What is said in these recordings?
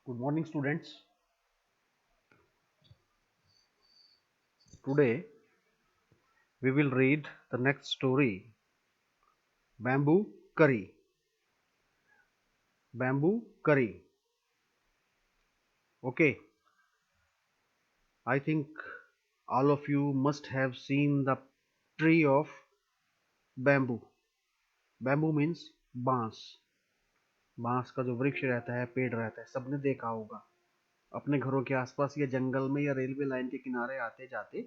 Good morning, students. Today we will read the next story, Bamboo Curry. Bamboo Curry. Okay, I think all of you must have seen the tree of bamboo. Bamboo means बांस. बांस का जो वृक्ष रहता है, पेड़ रहता है, सबने देखा होगा अपने घरों के आसपास या जंगल में या रेलवे लाइन के किनारे आते जाते.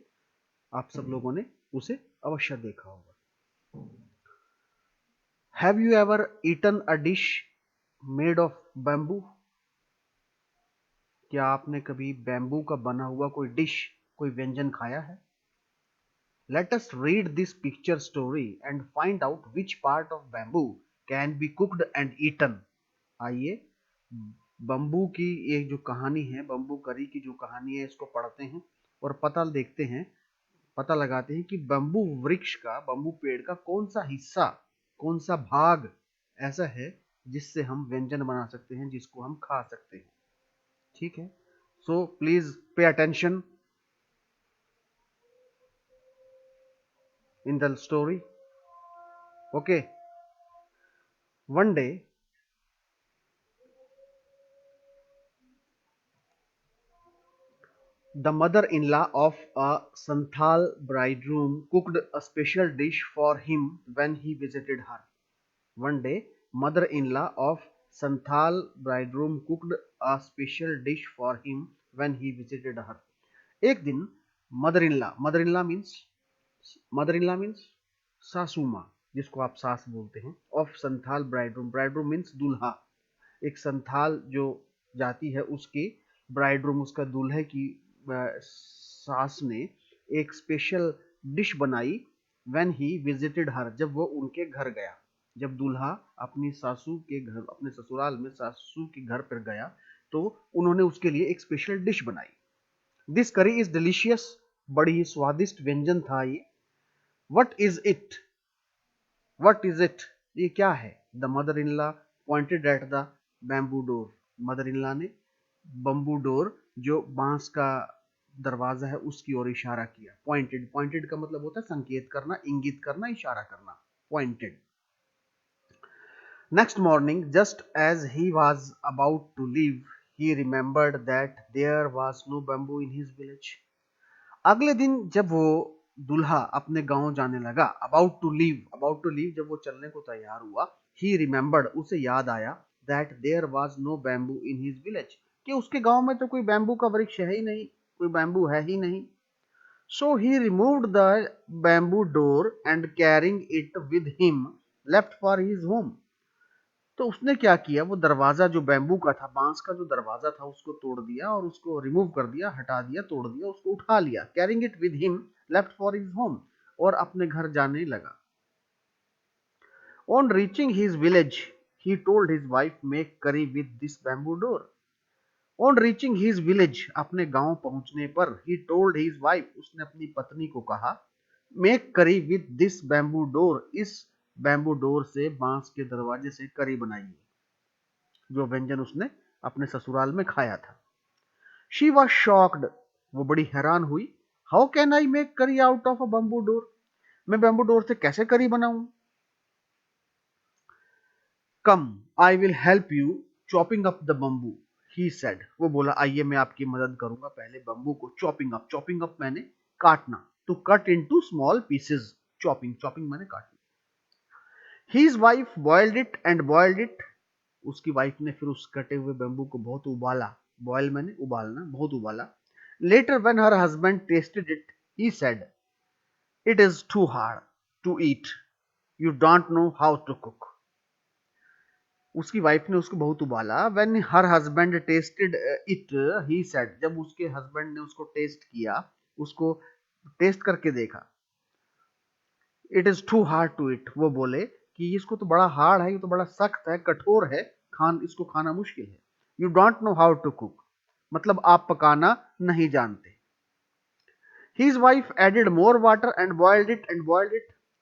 आप सब लोगों ने उसे अवश्य देखा होगा. Have you ever eaten a dish made of bamboo? क्या आपने कभी बैम्बू का बना हुआ कोई डिश, कोई व्यंजन खाया है? Let us read this picture story and find out which part of bamboo can be cooked and eaten. आइए बम्बू की ये जो कहानी है, बम्बू करी की जो कहानी है, इसको पढ़ते हैं और पता लगाते हैं कि बम्बू वृक्ष का, बम्बू पेड़ का कौन सा हिस्सा, कौन सा भाग ऐसा है जिससे हम व्यंजन बना सकते हैं, जिसको हम खा सकते हैं. ठीक है, so please pay attention in the story. Okay, one day the mother-in-law of a Santhal bridegroom cooked a special dish for him when he visited her. One day mother-in-law of Santhal bridegroom cooked a special dish for him when he visited her. एक दिन mother-in-law means सासू माँ, जिसको आप सास बोलते हैं, of Santhal ब्राइडरूम means दूल्हा. एक संथाल जो जाति है उसकी ब्राइडरूम, उसका दूल्हे की सास ने एक स्पेशल डिश बनाई व्हेन ही विजिटेड हर, जब वो उनके घर गया. जब दूल्हा अपनी सासू के घर, अपने ससुराल में सासू के घर पर गया तो उन्होंने उसके लिए एक स्पेशल डिश बनाई. दिस करी इज डिलीशियस, बड़ी ही स्वादिष्ट व्यंजन था ये. What is it? What is it? ये क्या है? The mother-in-law pointed at the bamboo door. Mother-in-law ने बम्बू डोर, जो बांस का दरवाजा है, उसकी ओर इशारा किया. Pointed का मतलब होता है संकेत करना, इंगित करना, इशारा करना. Pointed. Next morning, just as he was about to leave, he remembered that there was no bamboo in his village. अगले दिन जब वो दूल्हा अपने गांव जाने लगा, अबाउट टू लीव, जब वो चलने को तैयार हुआ, ही रिमेम्बर्ड, उसे याद आया, that there was no bamboo in his village, कि उसके गांव में तो कोई बैम्बू का वृक्ष है ही नहीं, कोई बैम्बू है ही नहीं. So he removed the bamboo door and carrying it with him left for his home. तो उसने क्या किया, वो दरवाजा जो बैम्बू का था, बांस का जो दरवाजा था, उसको तोड़ दिया और उसको रिमूव कर दिया, हटा दिया, तोड़ दिया, उसको उठा लिया. Carrying it with him left for his home, और अपने घर जाने लगा. On reaching his village he told his wife make curry with this bamboo door. On reaching his village, अपने गांव पहुंचने पर, ही टोल्ड हिज वाइफ, उसने अपनी पत्नी को कहा, make curry with this bamboo door, इस बैम्बू डोर से, बांस के दरवाजे से करी बनाइए, जो व्यंजन उसने अपने ससुराल में खाया था. शी वॉज शॉक्ड, वो बड़ी हैरान हुई. How can I make curry out of a bamboo door, मैं बैम्बू डोर से कैसे करी बनाऊं. Come I will help you chopping up the bamboo, he said, वो बोला, आइए मैं आपकी मदद करूंगा. पहले बम्बू को चॉपिंग अप मैंने काटना, to cut into small pieces, chopping मैंने काटना. His wife boiled it and boiled it. उसकी वाइफ ने फिर उस कटे हुए बैम्बू को बहुत उबाला. बॉयल मैंने उबालना, बहुत उबाला. Later when her husband tasted it, he said, it is too hard to eat. You don't know how to cook. उसकी वाइफ ने उसको बहुत उबाला. When her husband tasted it, he said, जब उसके हस्बैंड ने उसको टेस्ट किया, उसको टेस्ट करके देखा, it is too hard to eat, वो बोले कि इसको तो बड़ा हार्ड है, ये तो बड़ा सख्त है, कठोर है, इसको खाना मुश्किल है. You don't know how to cook, मतलब आप पकाना नहीं जानते. His wife added more water and boiled it.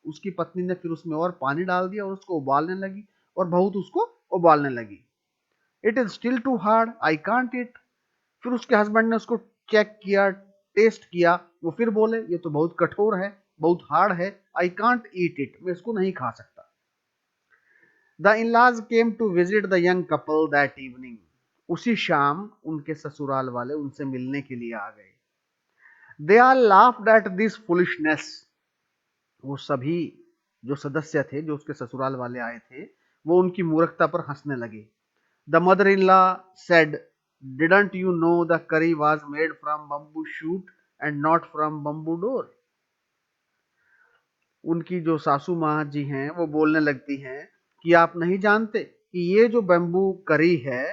उसकी पत्नी ने फिर उसमें और पानी डाल दिया और उसको उबालने लगी, और बहुत उसको उबालने लगी. It is still too hard, I can't eat. फिर उसके हस्बैंड ने उसको चेक किया, टेस्ट किया, वो फिर बोले ये तो बहुत कठोर है, बहुत हार्ड है, आई कांट ईट इट, मैं इसको नहीं खा सकता। The in-laws came to visit the young couple that evening. उसी शाम उनके ससुराल वाले उनसे मिलने के लिए आ गए। They are laughed at this foolishness. वो सभी जो सदस्य थे, जो उसके ससुराल वाले आए थे, वो उनकी मूर्खता पर हंसने लगे। The mother in law said, didn't you know the करी was made from bamboo shoot and not from bamboo door. उनकी जो सासू माँ जी हैं वो बोलने लगती हैं कि आप नहीं जानते कि ये जो बम्बू करी है,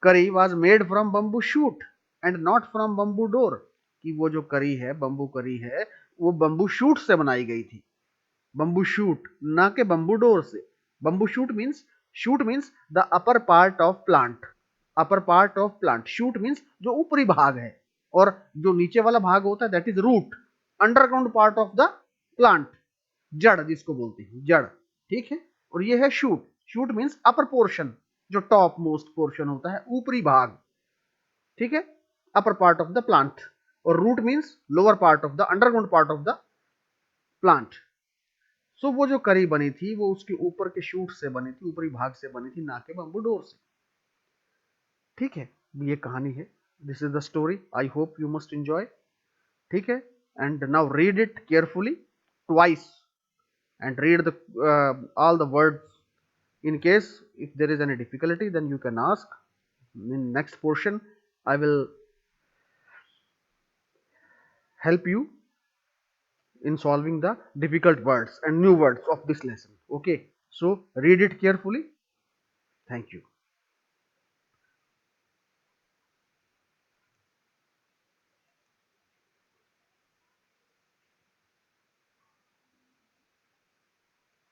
करी was made from bamboo shoot and not from bamboo door, कि वो जो करी है, बम्बू करी है, वो बम्बू शूट से बनाई गई थी। बम्बू शूट, ना के बम्बू डोर से। Bamboo shoot means the upper part of plant. Upper part of plant, shoot means जो ऊपरी भाग है, और जो नीचे वाला भाग होता है that is root, underground part of the plant, जड़ जिसको बोलते हैं, जड़। ठीक है। और ये है shoot. Shoot means upper portion, जो टॉप मोस्ट पोर्शन होता है, ऊपरी भाग। ठीक है, upper part of the plant. और root means lower part of the, underground part of the plant. So वो जो करी बनी थी वो उसके ऊपर के शूट से बनी थी, ऊपरी भाग से बनी थी, ना कि बम्बू डोर से। ठीक है, ये कहानी है। This is the story, I hope you must enjoy. ठीक है, and now read it carefully twice and read the all the words. In case if there is any difficulty, then you can ask. In next portion I will help you in solving the difficult words and new words of this lesson. Okay, so read it carefully. Thank you.